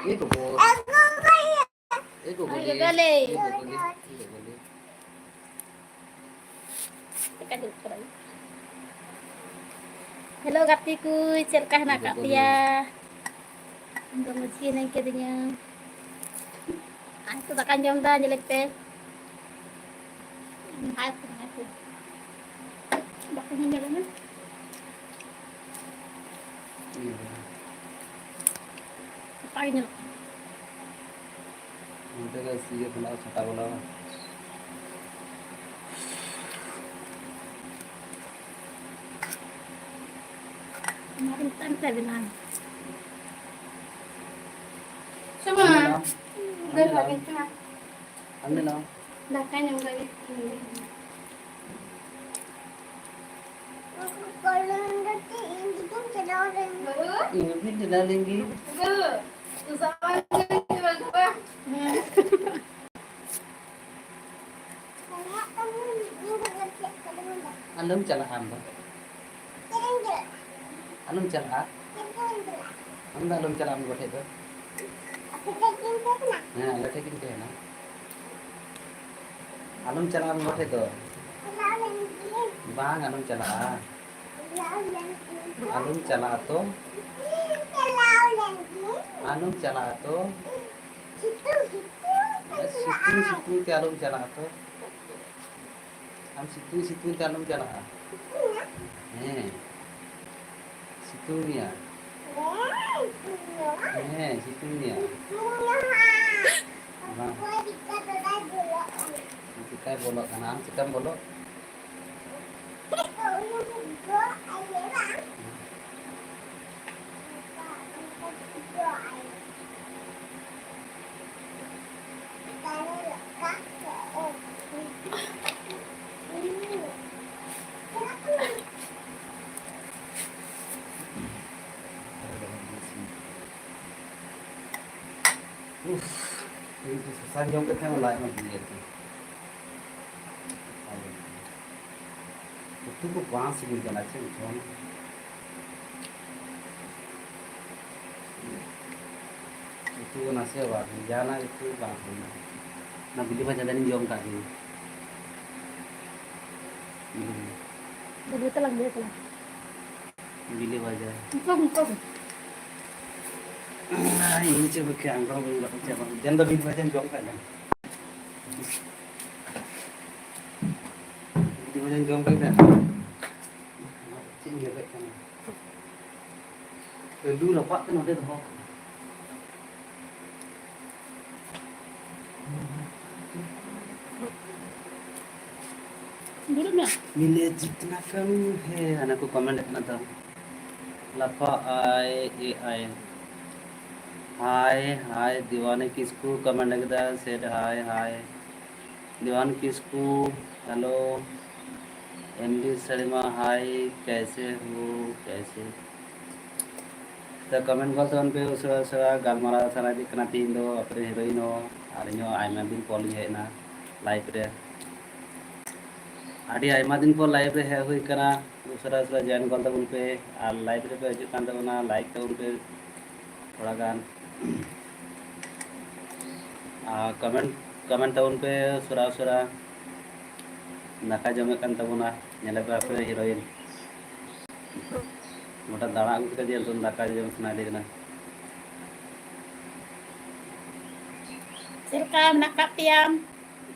Iko po. Iko Ay, guli. gagali. Iko guli. Iko guli. Teka dulu, try. Hello Katiku, cerkah nak Iko Kak guli. Tia. Untuk mesin yang kirinya. Ah, itu tak kanjong dah jelek teh. Hai, hai. Bakal jalan. Iya. Apa ini? Nanti kan sih बनाओ छटा बनाओ. Kemarin tempe bilang. Sama. Udah pakai cuma. Anda ना. Dah kan yang lagi. Ini भी दिला लेंगी. Anum चला हम. Anum चला. Anda anum चला हम बैठे तो. हाँ बैठे किंतु है ना. Anum चला हम बैठे तो. Bang anum चला. Anum चला तो. Anum चला तो. Situ situ te anum चला तो. हम situ situ te anum चला. Situ ni ya. Situ ni ya. Kita bolok kanan, kita bolok. Itu susah jom ke kan lain lagi itu. Itu kok बांस गिर जाना चाहिए John. Itu nasi apa? Jana itu बांस होना. ना बिल्ली बजा देनी जॉम का ही. Dulu telang dia telang. बिल्ली बजा. Engkau. Ini coba ke angkau belum coba. Jangan bikin baju jom kan. Bikin baju jom kan. Cing ya kan. Dulu rapat kan ada tu. Dulu na. मिले जितना कम है अना को comment करना था लफा आई ए आई हाय दीवाने किसको कमेंट करता सेड हाय दीवान किसको हेलो एमडी शर्मा हाय कैसे हो कैसे तो कमेंट कर तो पे उसरा गालमारा सारा दिखना तीन दो अपने हीरोइन हो आरिनो आयमा दिन कॉलिंग है ना लाइव रे आड़ी आयमा दिन पर लाइव रे है हुई कना उसरा जॉइन कर तबन पे और लाइव रे पे हिजू कान तबना लाइक तबन पे थोड़ा गान कमेंट तबन पे सुरा दाका जमे कान तबना नेले पे अपने हीरोइन मोटा दाड़ा अगु के दियल तुम दाका जम सुना देना Cerkah nak Kak Tiam.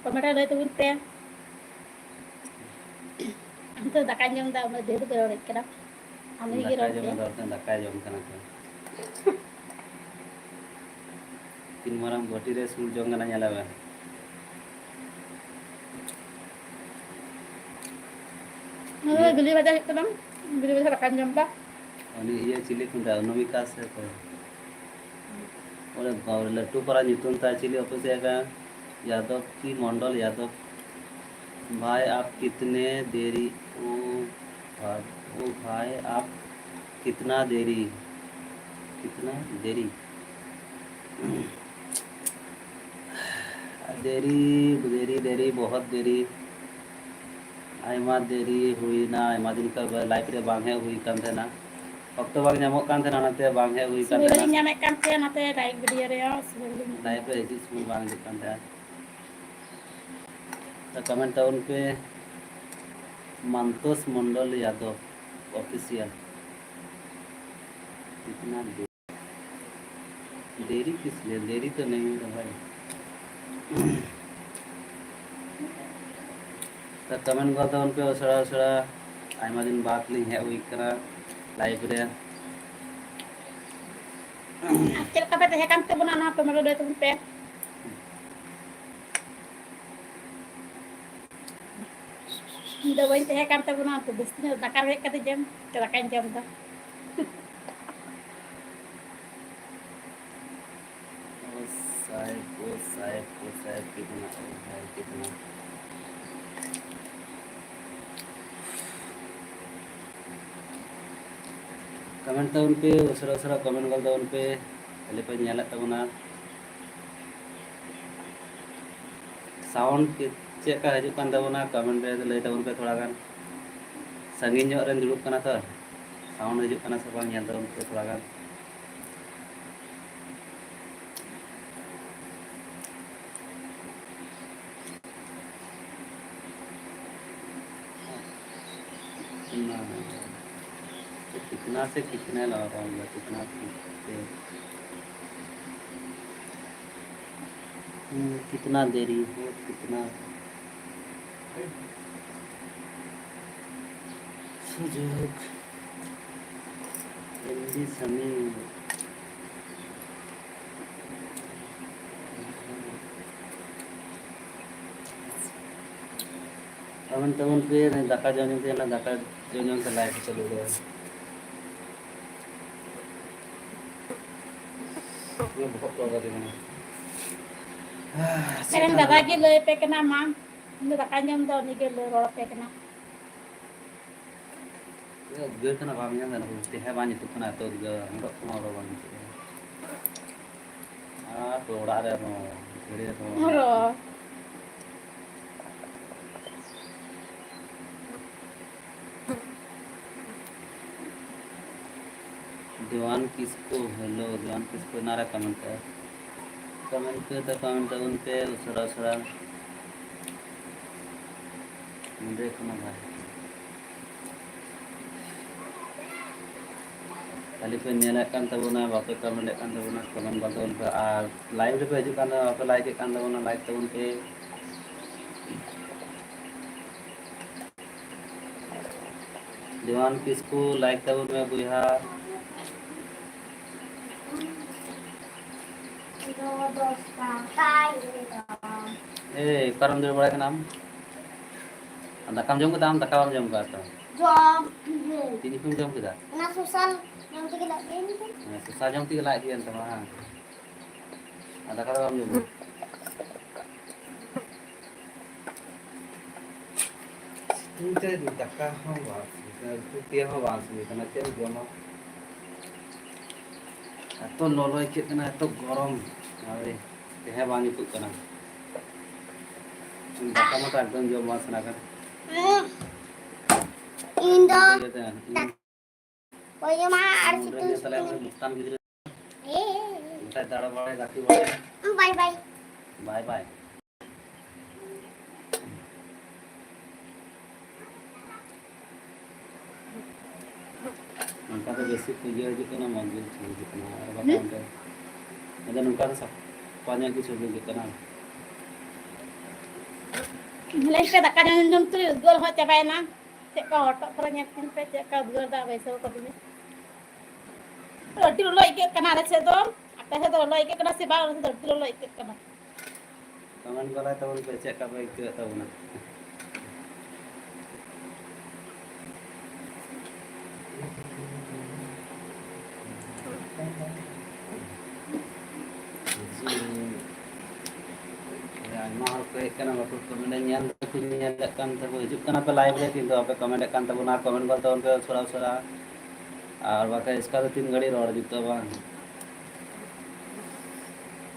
Pemerintah dari turun pe. Itu tak kanjong dah mau dia tu kalau kena. Anu दाका kira जम dia. दरते दाका जम कना तीन मारम गोटी रे सुल जंग ना नेला बे Beli baca itu dong. Beli baca tak kanjong pak. अनि ये चिली कुंडा अनमिका से तो और बावर लट्टू परा नितुन ता चिली ऑफिस है का यादव की मंडल यादव भाई आप कितने देरी ओ भाई आप कितना देरी देरी बहुत देरी आयमा देरी हुई ना आयमा दिन का लाइफ रे बांगे हुई कम थे ना ऑक्टो बाग नामक कान थे नाते बांग है हुई कान सुबह थे ᱧᱟᱢᱮᱫ ᱠᱟᱱ ᱛᱟᱦᱮᱸ ᱱᱟᱛᱮ ᱞᱟᱭᱤᱠ ᱵᱷᱤᱰᱤᱭᱳ ᱨᱮ सुबह लाइव पे इसी स्कूल बांग दिखान थे तो कमेंट टाउन पे मंतोष मंडल यादव ऑफिशियल इतना देरी किस लिए देरी तो नहीं है भाई तो कमेंट करता उन पे उसड़ा उसड़ा आयमा दिन बात ली है हुई करा लाइव रे ᱪᱮᱫ ᱞᱮᱠᱟ ᱯᱮ ᱛᱟᱦᱮᱸ ᱠᱟᱱ ᱛᱟᱵᱚᱱᱟ ᱚᱱᱟ ᱠᱚ ᱞᱟᱹᱭ ᱛᱟᱵᱚᱱ ᱯᱮ ᱤᱧ ᱫᱚ ᱵᱟᱹᱧ ᱛᱟᱦᱮᱸ ᱠᱟᱱ ᱛᱟᱵᱚᱱᱟ ᱛᱚ ᱵᱮᱥᱤ ᱧᱚᱜ ᱫᱟᱠᱟ ᱦᱮᱡ ᱠᱟᱛᱮ ᱡᱚᱢ ᱫᱟᱠᱟᱧ ᱡᱚᱢ ᱫᱟ ओ साहेब कितना है कितना कमेंट तो उन पे उसरा उसरा कमेंट कर दो उन पे पहले पे ᱧᱮᱞ तबना साउंड के चेक का हजू कान तबना कमेंट रे लay तबन पे थोड़ा गान संगीन जो रेन दुड़ुब कना तो साउंड हजू कना से बांग ᱧᱮल तबन पे थोड़ा गान कितना से कितने लगा पाऊंगा कितना से कितना देरी हो कितना सुजोग हिंदी समय तवन तवन पे दाका जम के ना दाका जम के लाइफ चलो गया ये बहुत लगा देना ᱥᱮᱨᱮᱧ ᱫᱟᱫᱟ ᱜᱮ ᱞᱟᱹᱭ ᱯᱮ ᱠᱟᱱᱟ ᱢᱟ ᱤᱧ ᱫᱚ ᱫᱟᱠᱟᱧ ᱡᱚᱢ ᱫᱟ ᱩᱱᱤ ᱜᱮ ᱞᱟᱹᱭ ᱨᱚᱲ ᱯᱮ ᱠᱟᱱᱟ ये उद्योग ना बाम ᱧᱟᱢ ना उठते है बानी तो ना तो अंदर को और बानी तो ओड़ा रे नो घड़ी तो ᱨᱚᱲ दीवान किसको हेलो दीवान किसको नारा कमेंट है कमेंट पे तो कमेंट उन पे उसरा उसरा देखो ना भाई खाली पे नेला कान तबना बापे कमेंट कान तबना कमेंट बात उन पे आ लाइव रे पे हजू कान बापे लाइक कान तबना लाइक तो उन पे दीवान किसको लाइक तबन में बुझा ए करम दे बड़ा के नाम दाकाम जम के दाम दाका बाम जम का तो jom तीन कुम जम के दा na susal yang tiga lagi ini susah jam tiga lagi kan sama ada kalau baam jam tu jadi daka hawa tu tiya hawa sih karena tiya jam atau lolo ikut kena atau gorom awe teh bang ikut kena daka mata एकदम jam masna kan Indo Pokoknya mah harus itu bukan gitu kita cara boleh kaki boleh bye bye bye bye nungka tuh basic puja aja kena manggil gitu kena apa kan ada nungka tuh banyak gitu gitu kena Mulai pe daka jom tu gol ho cabai na cek ka otak pernah nyakin pe cek ka gol da beso ko dini roti lo iket kana ada se do atas se do lo iket kana se ba roti lo iket kana kaman kalau tahun becek apa itu tahun mahal kayak kena waktu kemudian kan terwujud kan apa live रे किंतु आप comment kan तबना comment करता उन पे थोड़ा और बाकी इसका तो 3 घड़ी रोड दिता बा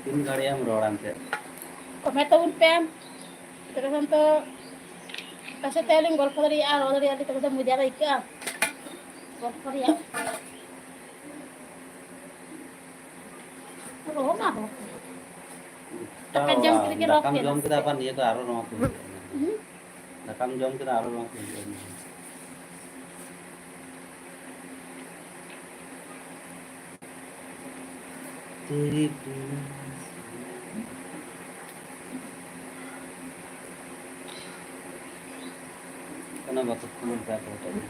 3 घड़ी हम रोड आनते कमेंट उन पे terus untuk kasih teling gol dari a roda dari terus mujar ikut gol dari roh mah roh. Takkan jam kita roh dakam ke jom kita nasi. apa nih ke aro rumah tuh dakam jom kita aro rumah tuh तेरी प्रेम karena batuk muka aku tadi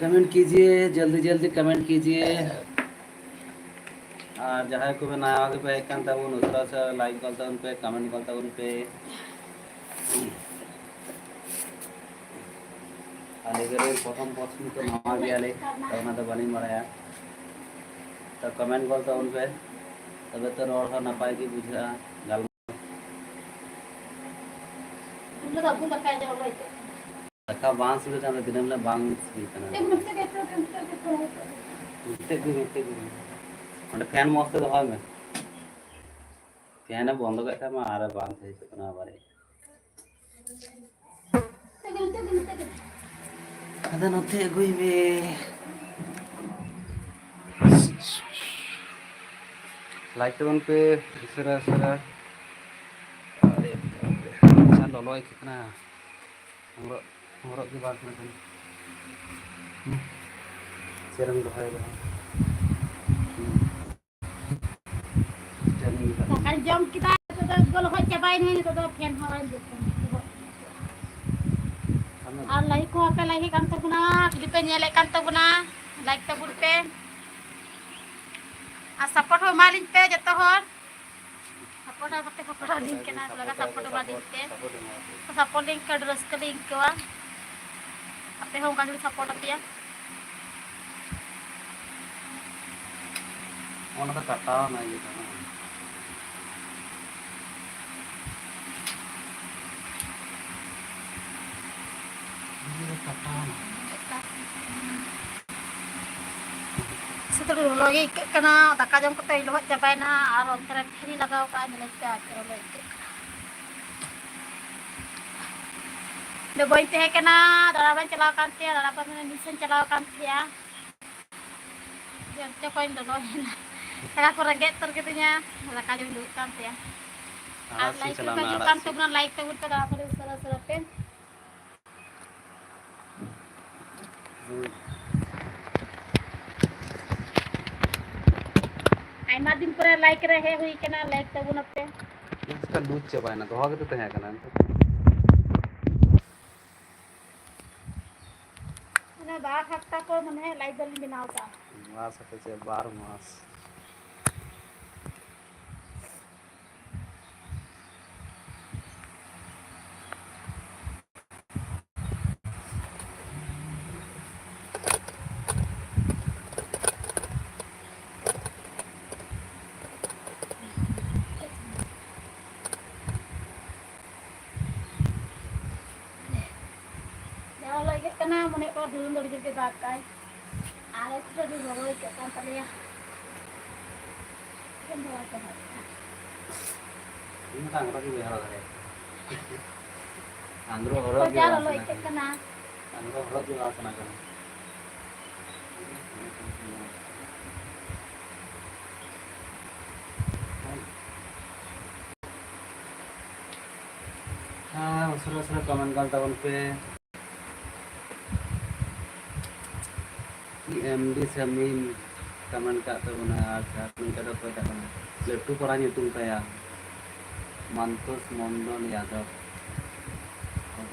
comment कीजिए जल्दी जल्दी comment कीजिए और जहाँ को नया आगे पे एक तबन उसरा से लाइक करता उन पे कमेंट करता उन पे आले गरे प्रथम प्रश्न तो नवा भी आले तो ना तो बनी मराया तो कमेंट करता उन पे तब तो रोड हो नपाय की बुझा गल रखा बांस भी जाना दिन में बांस भी करना মানে ফ্যান মস্ত তো হয় না ফ্যানে বন্ধ করতে আমার আর বাঁধ হয়েছে না আবারে আদা নতে এগুইবে লাইক তো पे इसरा इसरा अरे अच्छा ललोय कितना हमरो की बात में सेरंग दोहाय रहा Takkan jam kita kalau hot cabain ini tu pian hawan gitu. Allah ko apa lagi kantor guna, di penyelek kantor guna, like tabur pe. Support ho malin pe jatuh hor. Support apa te support link kena, laga support ba link pe. Support link ke terus ke link ke wa. Apa ho kan support apa ya? ona तो कटा ना ये था ये कटा Setelah lagi kena daka jam kata iluhat cabai na aron keren kiri lagaw ka nilai ka kira lagi. Deboy teh kena darapan celakan tia darapan nisen celakan tia. Jangan cobain dulu ya. Kalau kurang getter gitunya, malah kali dudukkan tia. Like tu kan tu bukan like tu kita dah pada usaha-usahakan. आइमा दिन पर like रहे हुई के ना like तब न पे इसका दूध चबाए ना तो होगे तो है करना ना बाहर हफ्ता को मने लाइक दल बनाओ का मास सके से 12 मास lagi kena menek ko dulu dari kita pakai ada itu di bawah ke kantor ya kan bawa ke ini kan orang di biara kare andro ko orang jalo lo ikut kena andro orang juga asana kan हाँ उसरा comment करता उन पे MD Sameem comment करता उन अच्छा comment करता कोई था लट्टू परा nyutung saya Mantos Mondon Yadav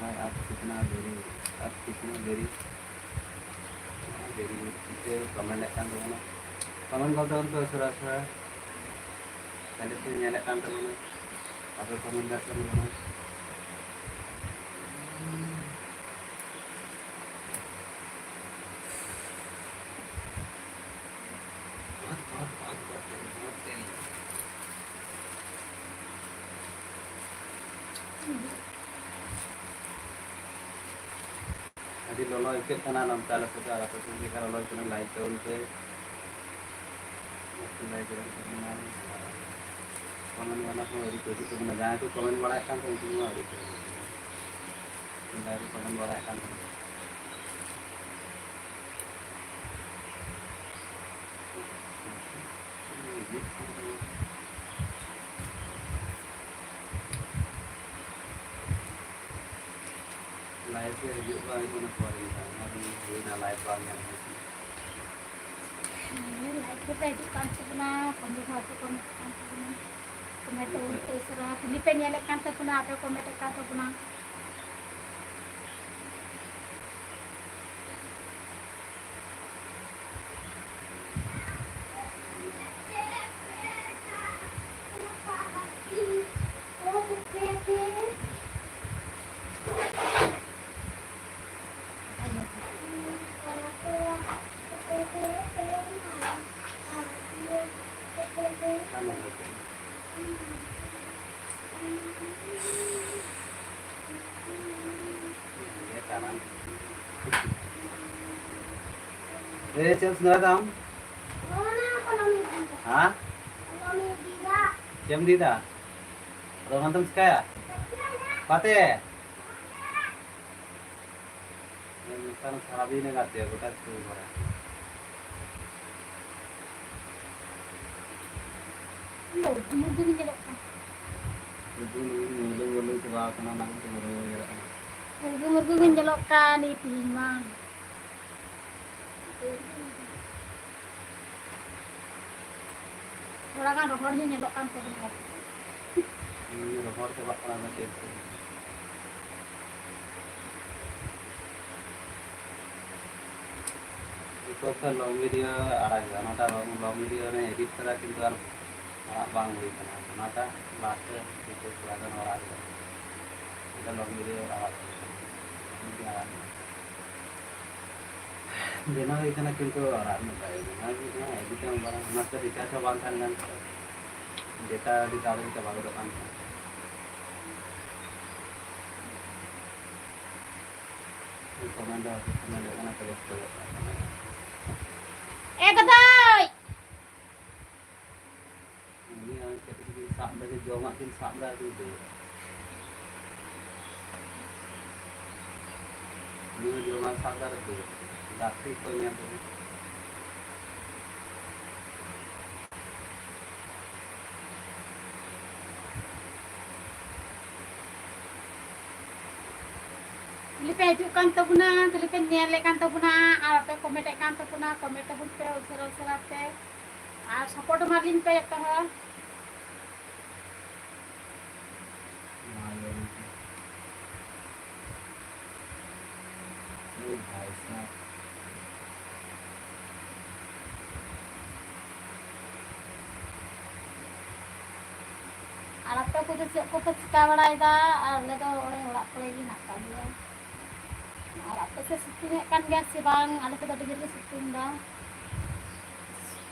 भाई आप कितना देरी itu comment kan tuh comment करता उन पे उसरा kali itu nyalakan tuh apa comment करता उन Jadi lolo लो एक तना नमता ला तो आला तो के करा लो तो लाइक तो उनके लाइक करना कमेंट वाला को एडिट कर तो ना जाए तो कमेंट बड़ा काम तो उनको एडिट कर डायरेक्ट कमेंट बड़ा काम लाइव के हिजुग बा इको ना पड़ी ना लाइव बा में like kita itu kan sebenarnya komentar kan komentar itu serah Filipe nyalek kan sebenarnya apa komentar kan sebenarnya Chips nggak tam? Hah? Jam dida? Romantum sekaya? Pate? Yang sekarang sarabi ini nggak ya, kita tuh orang. mungkin jelek kan Dulu coba kena nangis ya. mungkin jelek kan di pinggang orang kan rohornya nyelok kan sebenarnya Ini rohor coba kena nangis. Itu kan long video ada ya, nada long video nih edit kira কিন্তু আর bang huई kana nada last itu keladan orang itu long video ada Dena ikan কিন্তু orang muka ini nanti kan edit yang barang nasta dikasih bang kan data ditaruh kita baru depan komentar mana terus katay ini yang ketika sampai ke jauh makin sampai itu ini jauh makin sampai itu tapi punya tuh Filipe hijaukan to puna Filipe nyalek kan to puna apa komentar kan to puna komentar pun pe usara pe R support মারলিন पे একটা হয় भाई साहब আর একটা কোথা কোথা চিকা বাড়াইদা আর লেদো ওরে ওড়াক করে gi nak dia আর apa sih siting kan dia sih bang ada kita digir siting dah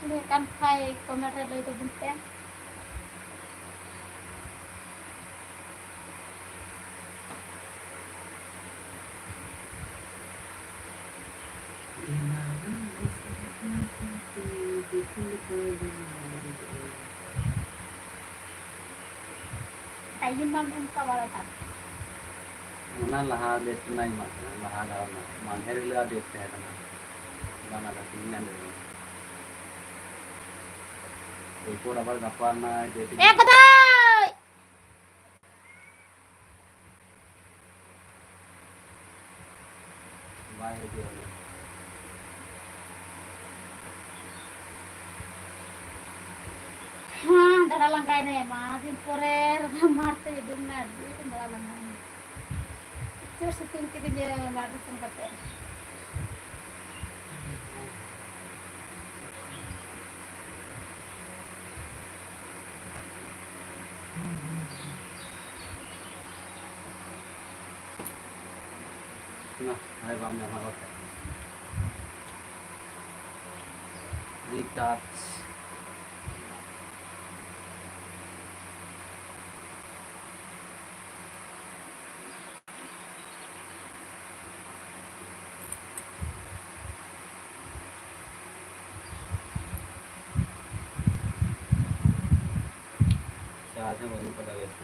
ini kan kai komentar itu bunte Ayun bang unta wala ta mana laha date naik mas laha dalam mana hari laha date है ना mana ada tinggal deh itu dapat kapan na date katay bayar dia dara langkai ne masin porer marte dunna dara langkai Cur siting ke dia marte sempat nah hai bang yang mau retouch charge nya baru pada biasa.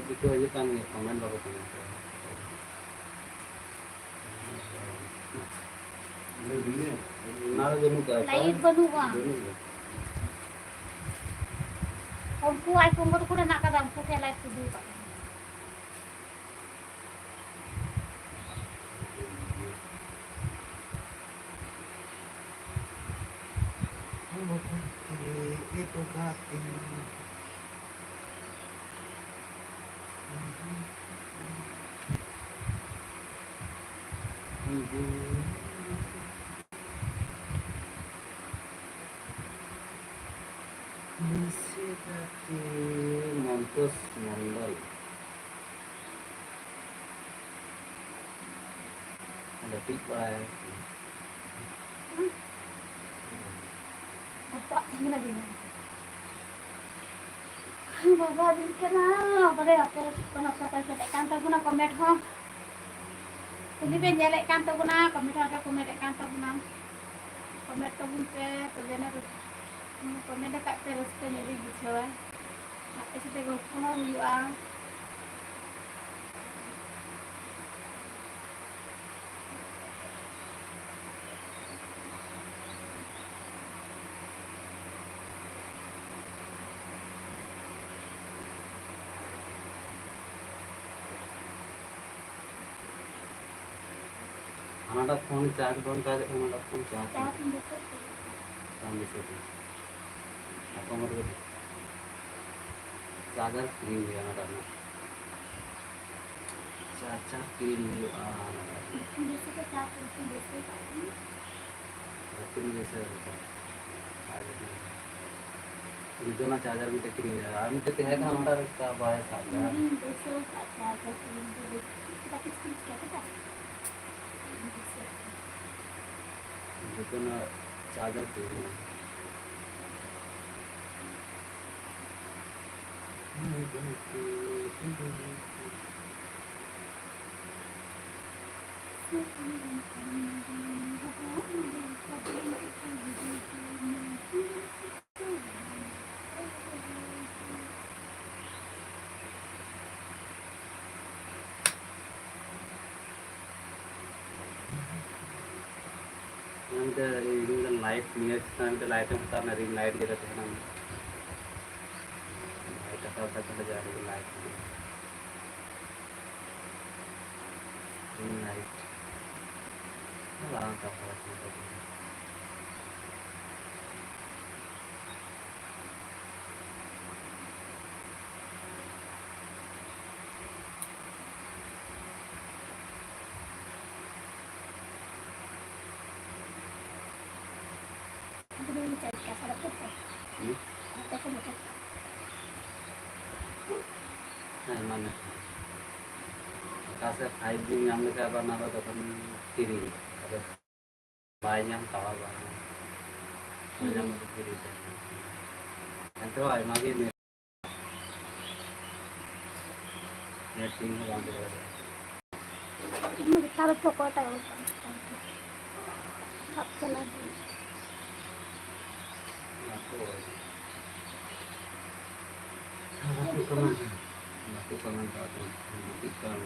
Itu aja kan ya komen baru komen. Nah, dulu ka Lain banuwa. Unku ay kumot ko na nakadam ko kaya live tudu pa. Itu kating. Mampus mandal. Ada pipai. Apa ini lagi nih? Baba din ka na. Pare ako panap sa kay kanto ko na comment ho. Hindi ben jale kanto ko na comment ha comment kanto ko na. Comment ko bunte to jena ko. Comment ka terus ko ni di bicara. Ese te go ko yu a. हमारा phone charge बंद कर दे हमारा phone charge Sa akin dito. काम से आपको मतलब charger free है हमारा ना चार्जर फ्री है Hindi ko sa akin dito. Free जैसे तो ना चार्जर भी फ्री है हम तो है ना हमारा इसका by charger Hindi dito sa akin dito. Tapi sikit ka. तो ना चार्जर फ्री है అంటే ఇది లైట్ నియర్ అంటే లైట్ ఉంటాను అది లైట్ గిరते हैं ना लाइट का पता जा रही है लाइट लाइट आराम का फर्क नहीं पड़ता Hindi mo chat ka sa laptop ko. Ito ko mo chat. nah mana kasih 5G yang mereka apa nama tekan kiri ada banyak kawal banyak untuk kiri itu ay magi net tinggal ambil ada Hindi mo tarot ko ko tayo. Hap sa lagi. aku kemana matikan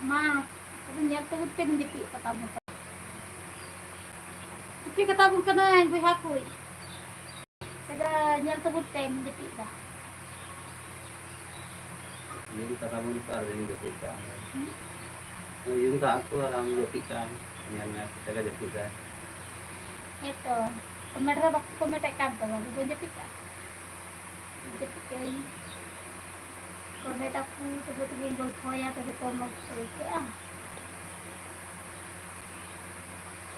Ma, kasi niya tawag ka ng dipi katabong ka. Dipi katabong ka na, hindi hakoy. Kada niya tawag ka ng dipi ka. ini kata muka ini ketika ini tak aku orang ketika yang kita kerja kita Ito, kumaray kanto, hindi dipi ka. Dipi ka. Comment aku tiba-tiba golfoya tapi komen itu ah.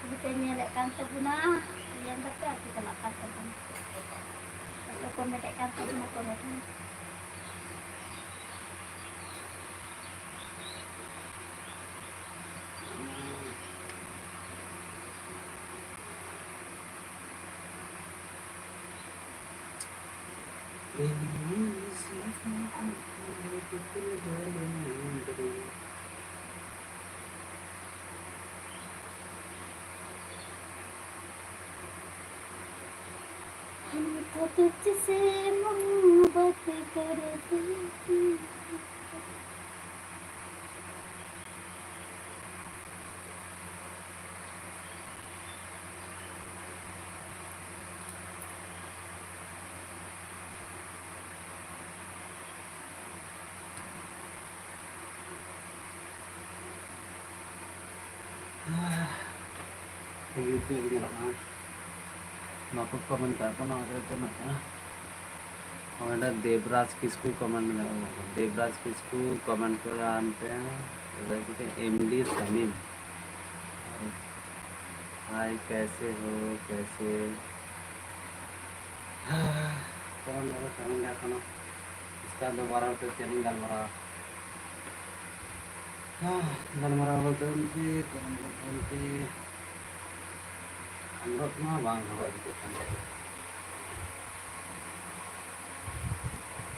Sebetulnya lek kantor guna yang tapi aku kena kantor guna. Kalau komen lek kantor guna komen. हमको तुझसे मोहब्बत करती थी। Begitu gitu. Maka komentar apa ada itu nak? Ada Devraj किसको comment लगाओ देवराज किसको comment कराते हैं जैसे एमडी समीम हाय कैसे हो कैसे कौन है कमेंट करना ना इसका दोबारा तो चैनल गलमरा गलमरा बोलते उनके अंदर ना बांग हवा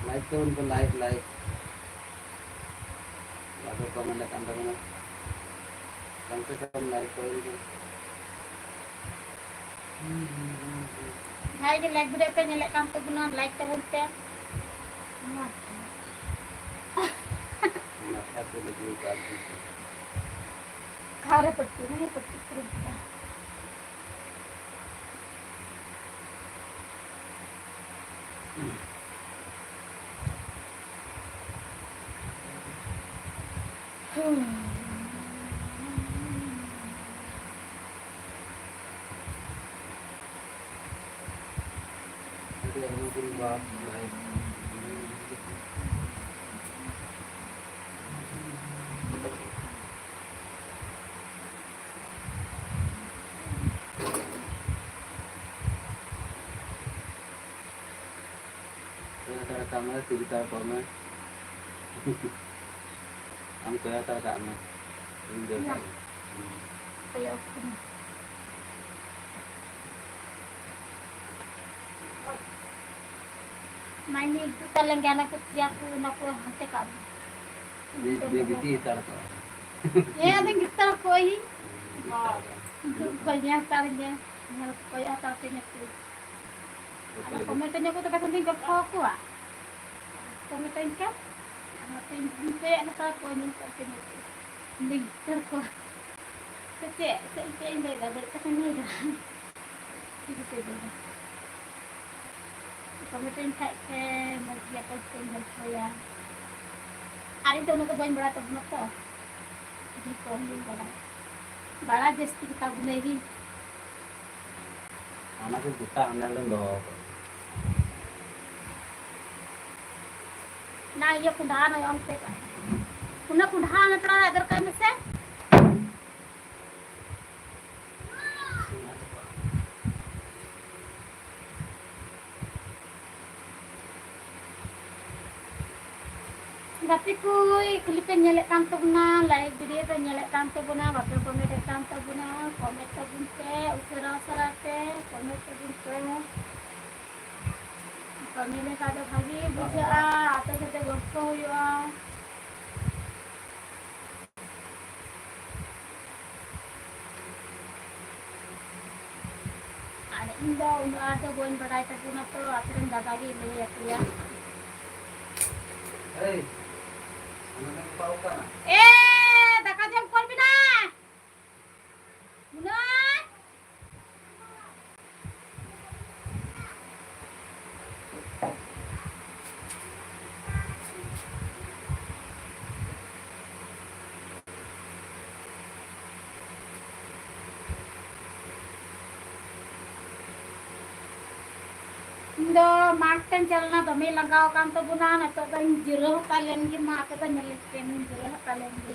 लाइक तो उनको लाइक लाइक कमेंट करना कम से कम लाइक करेंगे Hai je like video pe nyelek kantor guna like tabun pe. अच्छा तो लगी बात Kare patti नहीं patti kerja. बात kamu cerita apa mah? Kamu kaya tahu kamu? Ya. Kayak aku. Main itu Telangana kerja aku hati kamu. Dia gitu tahu. Ya ada kita koi. Banyak tarnya. Kayak tarnya tu. Ada komentarnya aku tak kasih gap aku ah. Komentar kan? Pintu yang nak aku ni tak kena. Link terko. Kecik ini dah berkat ni dah. Itu saja. Komentar tak ke masih apa pun saya. Hari tu nak buat berat tu nak tu. Jadi komen bala jesti kita gunakan. Anak tu buta anak lembab. Nah, ia kundahan ayam teh. Kundahan itu lah agar kami se. Tapi kui klip nyelek kantor guna, like video tu nyelek kantor guna, waktu komen kantor guna, komen terbunte, usara te, komen terbunte. Kami ni kada bagi buja atau kita gosok ya. Ada indah untuk ada buat berai tapi nak tu akhirnya dah bagi ni ya dia. Hey, anak kau kan? Dah kajam kau bina. Mulai. ᱤᱧ ᱫᱚ ᱢᱟᱴᱷ ᱛᱮᱧ ᱪᱟᱞᱟᱣ ᱞᱮᱱᱟ ᱫᱚᱢᱮ ᱞᱟᱸᱜᱟᱣ ᱟᱠᱟᱱ ᱛᱟᱵᱚᱱᱟ ᱱᱤᱛᱚᱜ ᱫᱚᱧ ᱡᱤᱨᱟᱹᱣ ᱦᱟᱛᱟᱲ ᱞᱮᱱ ᱜᱮ ᱢᱟ ᱟᱯᱮ ᱫᱚ ᱧᱮᱞ ᱯᱮᱭᱟᱧ ᱡᱤᱨᱟᱹᱣ ᱦᱟᱛᱟᱲ ᱞᱮᱱ ᱜᱮ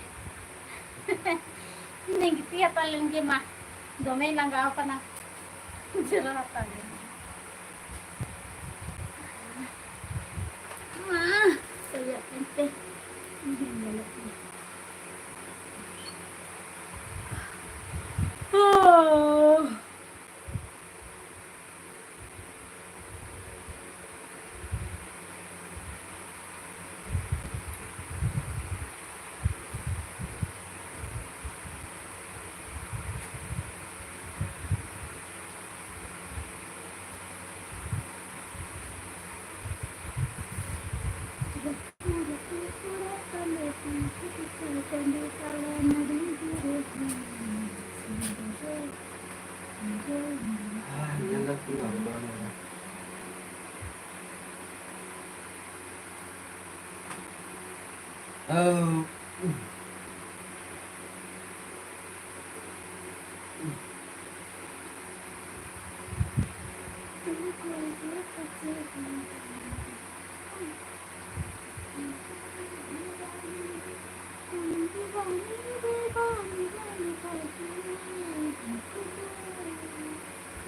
ᱤᱧ ᱜᱤᱛᱤᱡ ᱦᱟᱛᱟᱲ ᱞᱮᱱ ᱜᱮ ᱢᱟ ᱫᱚᱢᱮᱧ ᱞᱟᱸᱜᱟᱣ ᱠᱟᱱᱟ ᱡᱤᱨᱟᱹᱣ ᱦᱟᱛᱟᱲ ᱞᱮᱱ ᱜᱮ ᱢᱟ ᱠᱚᱭᱚᱜ ᱮᱱᱛᱮ ᱤᱧ ᱦᱚᱸᱧ ᱧᱮᱞᱮᱫ ᱜᱮ Nyala pura bana. Oh.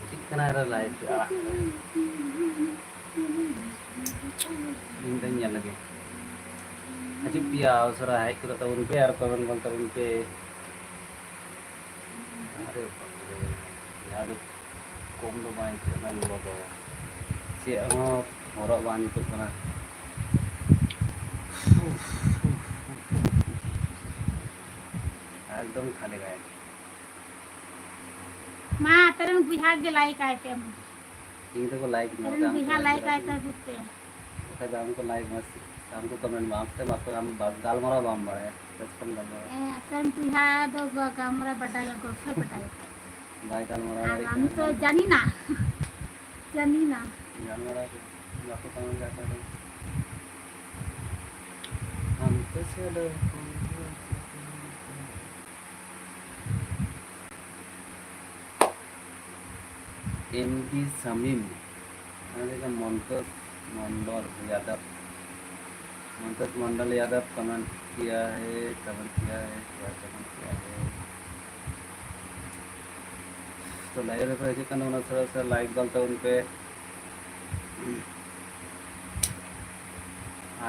Chicken ada live ya. Ini nyala lagi. Aji pia usara hai kita tahun pe ar kawan kawan tahun pe. Are bapak यार कम दो बाई से ना लोग तो से हम हरक बानी तो कना एकदम खाली गए माँ तेरे में बिहार के लाइक आए थे इन तो को लाइक तेरे में बिहार लाइक आए थे बुते तो दाम को लाइक मत दाम को कमेंट मारते बात हम गाल मारा बाम बड़े बचपन गाल मारा तेरे में बिहार दो कमरा बटाया गोफा बटाया भाई गाल मारा हम तो जानी ना गाल मारा बात कमेंट करता है हम तो चलो एमडी समीम अरे का मंतस मंडल यादव कमेंट किया है क्या कमेंट किया है तो लाइव रे पे कन उन थोड़ा सा लाइक गलता उन पे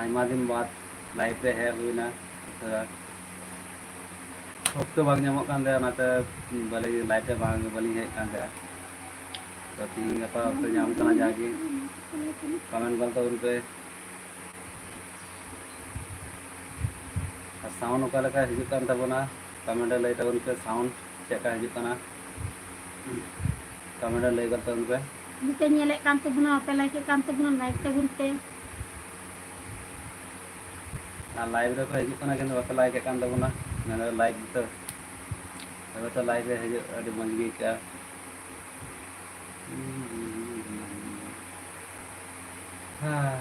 आयमा दिन बाद लाइव पे है हुई ना थोड़ा हफ्ते बाद nyamok kan deh nate balik live पे bang balik है kan deh तो तीन गपा तो nyam kana जाके कमेंट गलता उन पे साउंड ओका लेका हिजुक कान ताबोना कमेंट लay ताबोन पे साउंड चेका हिजुक काना कमेंट लay करता उन पे बुते nyelek kan tabuना पे लाइक kan tabuना लाइक ताबुन पे ना लाइव रे पे हिजुक काना किंतु बापे लाइक कान ताबोना मैंने लाइक तो अब तो लाइव रे हिजुक अडी मंगी क्या हाँ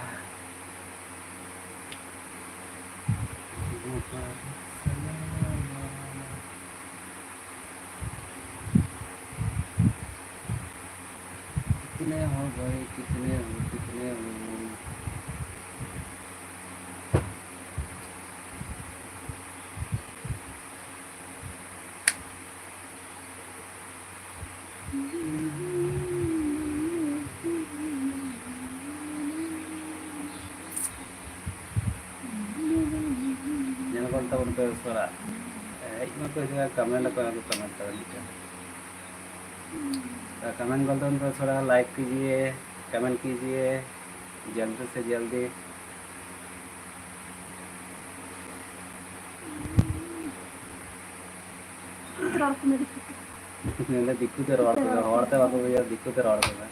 कितने हो भाई कितने हो jangan kau tahu untuk suara itu tuh juga comment को कमेंट कर लीजिए कमेंट करते हैं तो थोड़ा लाइक कीजिए कमेंट कीजिए जल्दी से जल्दी मैंने दिक्कत है रोड पे हॉर्टे बात हो गया दिक्कत है रोड पे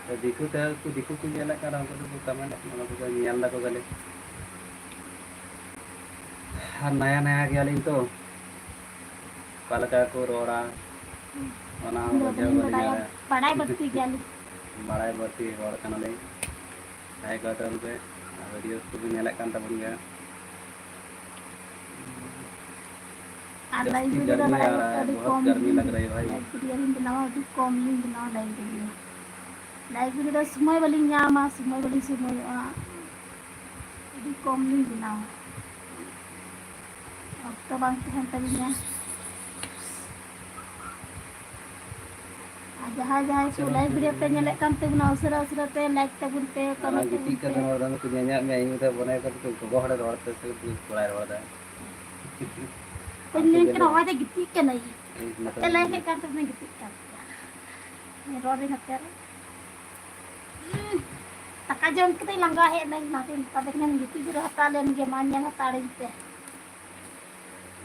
तो दिक्कत है तो दिक्कत को ये लगा रहा हूँ तो कमेंट मतलब तो ये अल्लाह को गले हर नया नया गया लिंग तो कल का को रोड़ा ᱚᱱᱟ ᱦᱚᱸ ᱵᱩᱡᱷᱟᱹᱣ ᱵᱟᱹᱞᱤᱧ ᱵᱟᱲᱟᱭ ᱵᱟᱹᱲᱛᱤ ᱜᱮᱭᱟᱞᱤᱧ ᱵᱟᱲᱟᱭ ᱵᱟᱹᱲᱛᱤ ᱦᱚᱲ ᱠᱟᱱᱟᱞᱤᱧ ᱡᱟᱦᱟᱸᱭ ᱠᱚ ᱛᱟᱦᱚᱞᱮ ᱯᱮ ᱵᱷᱤᱰᱤᱭᱳ ᱠᱚᱵᱤᱱ ᱧᱮᱞᱮᱫ ᱠᱟᱱ ᱛᱟᱵᱚᱱ ᱜᱮᱭᱟ और लाइव जस्ती वीडियो गर्मी आ बनाया रहा है अभी बहुत कम गर्मी लग रही है भाई लाइव वीडियो बनाओ अभी कम नहीं बनाओ लाइव वीडियो लाइब्रेरी ᱫᱚ ᱥᱚᱢᱚᱭ ᱵᱟᱹᱞᱤᱧ ᱧᱟᱢᱟ ᱥᱚᱢᱚᱭ ᱵᱟᱹᱞᱤᱧ ᱥᱚᱢᱚᱭᱚᱜᱼᱟ ᱟᱹᱰᱤ ᱠᱚᱢ ᱞᱤᱧ ᱵᱮᱱᱟᱣᱟ ᱚᱠᱛᱚ ᱵᱟᱝ ᱛᱟᱦᱮᱱ ᱛᱟᱹᱞᱤᱧᱟ ᱟᱨ ᱡᱟᱦᱟᱸᱭ ᱠᱚ चलो ᱞᱟइᱵ फिर ᱵᱷᱤᱰᱤᱭᱳ ᱯᱮ ᱧᱮᱞᱮᱫ ᱠᱟᱱ ᱛᱟᱵᱚᱱᱟ ᱩᱥᱟᱹᱨᱟ ᱛᱮ ᱞᱟइक ᱛᱟᱵᱚᱱ पे ᱟᱨ कमेंट ᱜᱤᱛᱤᱡ ᱛᱟᱵᱚᱱ पे ᱠᱟᱛᱮ ᱨᱚᱲ ᱫᱟ ᱠᱚ ᱧᱮᱧᱟᱜ ᱢᱮ ᱤᱧ ᱢᱮᱛᱟ ᱵᱚᱱᱟᱭ ᱠᱟᱛᱮ ᱜᱚᱜᱚ ᱦᱚᱲᱮ ᱨᱚᱲ ᱛᱮ ᱥᱮ ᱠᱚᱲᱟᱭ ᱨᱚᱲ ᱫᱟ ᱵᱟᱹᱧ ᱞᱟᱹᱭ ᱠᱟᱱᱟ ᱦᱚᱭ ᱫᱚ ᱜᱤᱛᱤᱡ ᱠᱟᱱᱟᱭ ᱱᱚᱛᱮ ᱞᱟᱹᱭ ᱦᱮᱡ ᱠᱟᱱ ᱛᱟᱵᱚᱱᱟ ᱜᱤᱛᱤᱡ ᱠᱟᱱ ᱨᱚᱲ ᱨᱮ ᱱᱚᱛᱮ ᱨᱮ ᱫᱟᱠᱟ ᱡᱚᱢ ᱠᱟᱛᱮ ᱞᱟᱸᱜᱟ ᱦᱮᱡ ᱱᱟᱹᱧ ᱚᱱᱟᱛᱮ ᱢᱮᱛᱟᱫᱮ ᱠᱟᱹᱱᱟᱹᱧ ᱜᱤᱛᱤᱡ ᱡᱤᱨᱟᱹᱣ ᱦᱟᱛᱟᱲ ᱞᱮᱱ ᱜᱮ ᱢᱟ ᱧᱮᱞ ᱦᱟᱛᱟᱲᱤᱧ ᱯᱮ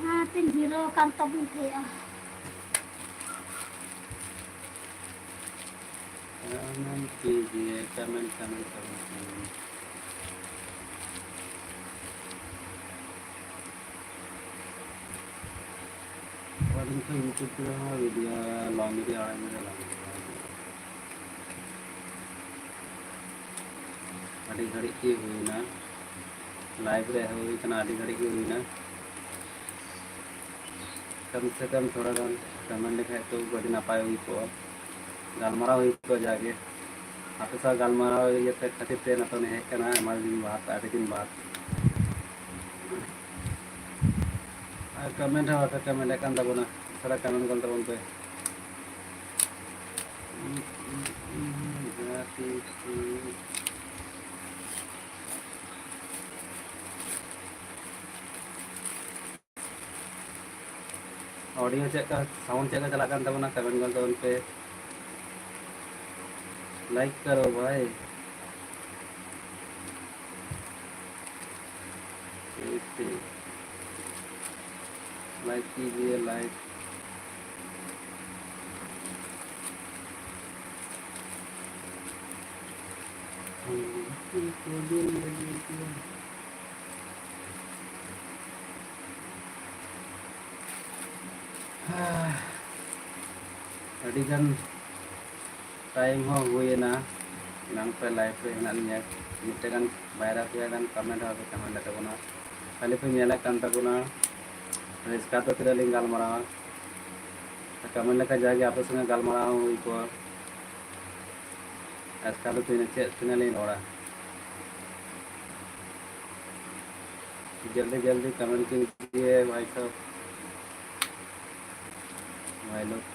ᱚᱱᱟᱛᱮᱧ ᱡᱤᱨᱟᱹᱣ ᱟᱠᱟᱱ ᱛᱟᱵᱚᱱ ᱛᱟᱦᱮᱸᱜᱼᱟ कमेंट कीजिए कमेंट कमेंट कमेंट और इनको यूट्यूब पे वीडियो लॉन्ग वीडियो आ रहा है लॉन्ग अड़ी घड़ी की हुई ना लाइव रे हुई तना अड़ी घड़ी की हुई ना कम से कम थोड़ा गान कमेंट लिखा तो बड़ी नापाय हुई को गालमारा हुई को जाके आपके साथ गालमारा ये तक खातिर ते ना तो नहीं है ना हमारे दिन बात आधे दिन बाद कमेंट है वाटर कमेंट है कंदा बोना सारा कमेंट करता बोल पे ऑडियो चेक का साउंड चेक का चला करता बोना कमेंट करता बोल पे लाइक करो भाई लाइक कीजिए लाइक अड़ीगान टाइम हो हुए ना नाम पे लाइफ पे हेना लिया मिटेगान बायरा पे गान कमेंट हो पे कमेंट तबना खाली पे नेला कान तबना इसका तो तेरा लिंग गालमारा कमेंट लेका जाके आपस में गालमारा हुई को इसका तो तीन लिंग ओड़ा जल्दी जल्दी कमेंट कीजिए भाई साहब भाई लोग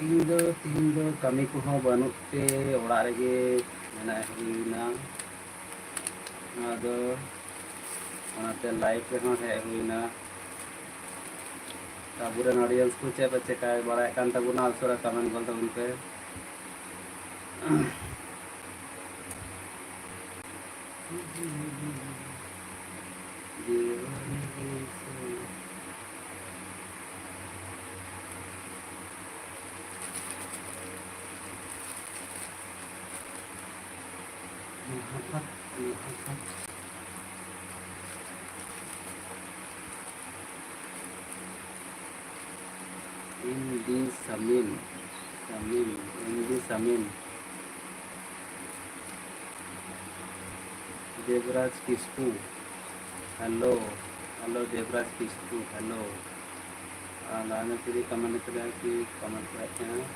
तीन दो कमी को बनूत ते ओड़ा रेगे मेना हुईना आदो ओनाते लाइफ रे हे हुईना ताबुरे ऑडियंस को चे बच्चे का बड़ा कान तबुना अलसरा कमेंट बोल तबुन पे Indi Samin Devraj Kisku hello hello Devraj Kisku hello लाने के लिए कमेंट करें कि कमेंट करते हैं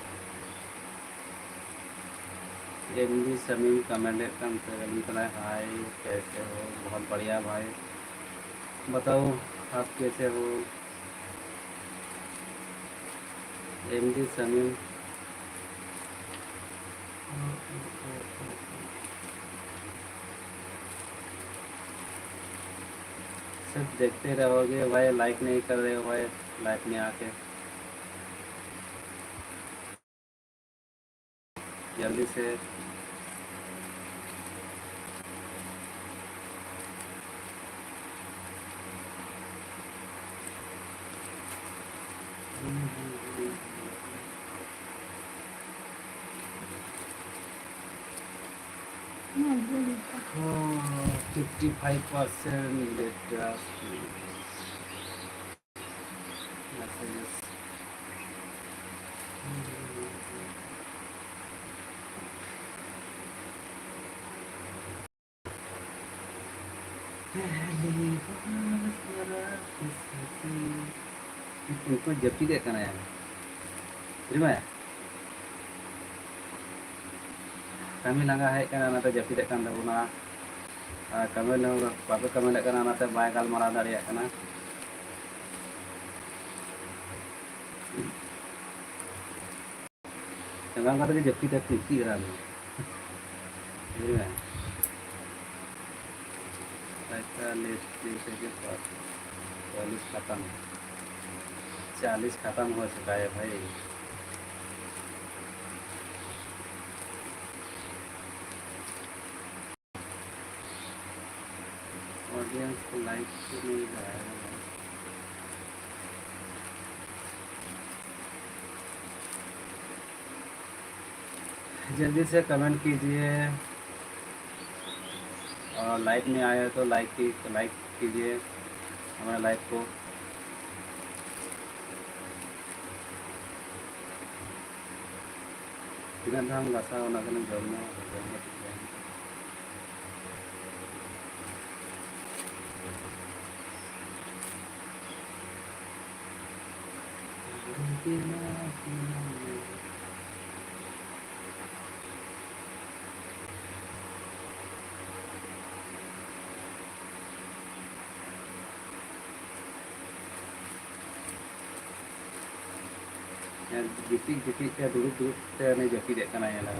एमडी समीम कमेंट करते हाय कैसे हो बहुत बढ़िया भाई बताओ आप कैसे हो एमडी समीम सिर्फ देखते रहोगे भाई लाइक नहीं कर रहे हो भाई लाइक में आके जल्दी से Oh, 55% data messages. उनको जबकि क्या करना है terima ya kami langkah hai kana nate japid kan tabuna kami lo bape kami lek kana nate bai galmarau dareyak kana jangan kata japid tak tinggi kan terima baca list के पास 40 खत्म हो चुका है भाई ऑडियंस को like तो नहीं रहा है जल्दी से कमेंट कीजिए और लाइक में आया तो लाइक कीजिए हमारे लाइक को तीन धाम गासा होना के जमना गिटी क्या दूर ते नहीं जपी दे कना याला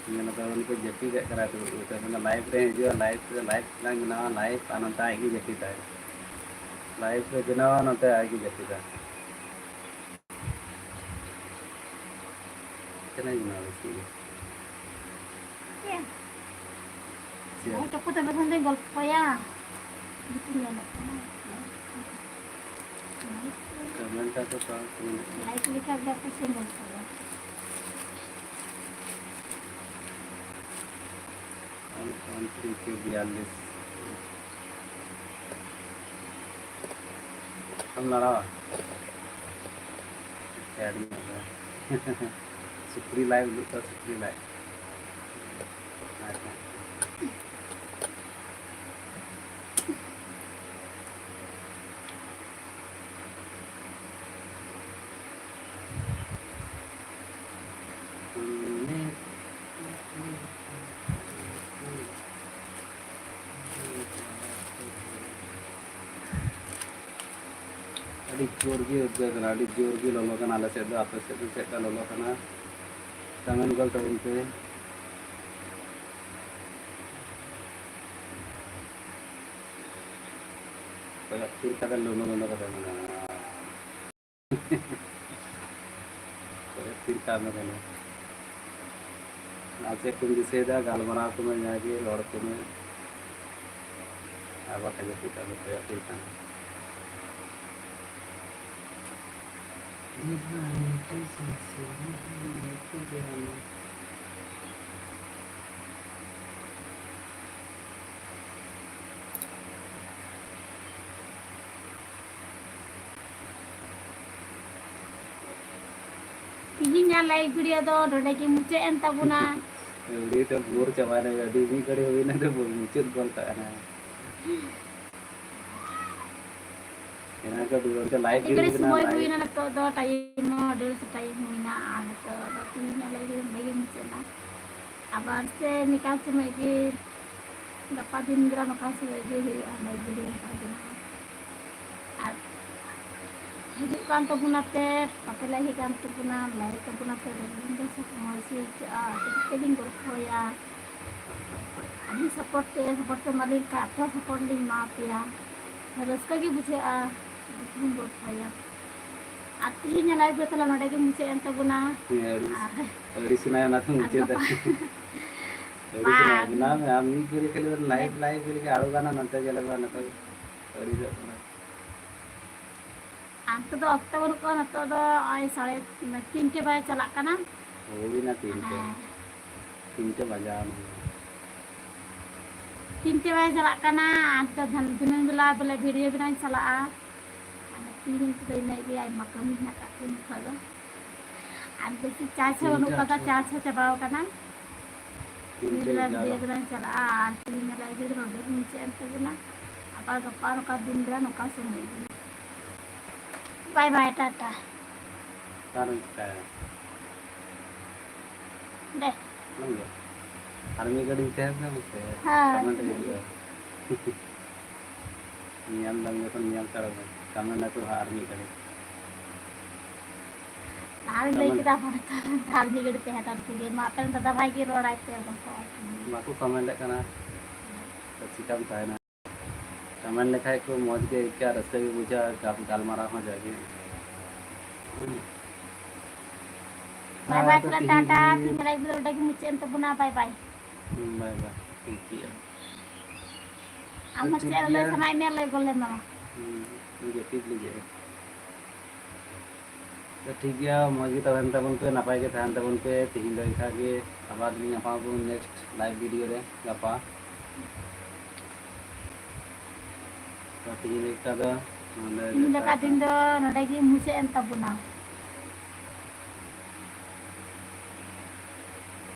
तो उनको जपी दे करा तो लाइव रे जो लाइव लाइव ना लाइव अनंता आएगी जपी था लाइव रे बिना अनंता आएगी जपी था कितना बिना वैसे Oh, aku tak betul dengan golf ya. Gitu ya, comment का तो काम लाइक लिखा गया कुछ नहीं बोलता है। के 42 हम लड़ा सुप्री लाइव लुटा सुप्री लाइव जोर की उद्योग जोर की लोगों का नाला से आप से का लोगों का ना कमेंट गलत उनके फिर का लोगों का ना फिर का में कहना आज एक कुछ से दा गालमरा को में जाके लौट को में अब आके फिर का में फिर का Ini live video do udah ki muncul entah guna. Dia tu bur cawan ada di sini kali ini tu bur muncul gol tak ada. Yang aku dulu tu live Ikut video semua na ibu ini nak do time model time ini anak tu ini live video bagi muncul na. Abar se nikah semua ini dapat din gram makasih lagi live video lagi. Hidup kan tu guna te, pakai lagi kan tu guna, lagi tu guna te, dengan semua sih, jadi guru ya, ini support te maling ka, apa support link maaf ya, terus kaki buce dengan guru ya, artinya live betul lah ada yang buce ente guna, di sini yang nanti muncul dah, di sini guna, kami kiri kali live kiri ke alu kan nanti jalan kan nanti, di sana. Antu do Oktober ko na to do ay 3:30 baya chalak kana हो भी ना 3टे हाँ 3टे बजाओ ना 3 बजे चला करना आज तो दिन बेला बोले वीडियो बना चला 3 तो नहीं गया आयमा कमी ना काटिन खलो आज बेसी चार्ज है उन का चार्ज है चबाओ करना 3टे बेला 11 वीडियो बना चला आज 3 बेला वीडियो बना नीचे अंत बना apa gapar ka din dan ka sumay bye bye tata कारण क्या है deh नहीं है आर्मी का डिटेल है मुझसे हाँ। कमेंट वीडियो नियम लंगे तो नियम करोगे कमेंट ना तो आर्मी करे नाल ले kita pata नाल ni gede teh tan tuge mapen tata bhai ki road aite bako माको कमेंट करना तो चिकन खाए ना कमेंट लिखाए को मौज के क्या रास्ते भी पूछा गाल मारा हो जाएगी bye bye tata tinggal lagi udah muci ente buna bye bye bye bye ठीक है am muci udah sama ini lagi golem mama लीजिए टिप लीजिए तो ठीक है मौज के तहन तबन पे नपाय के तहन तबन पे तीन दो इखा के आबाद में यहाँ को नेक्स्ट लाइव वीडियो रे गपा तो तीन एक का ini dekat indo udah lagi muci ente buna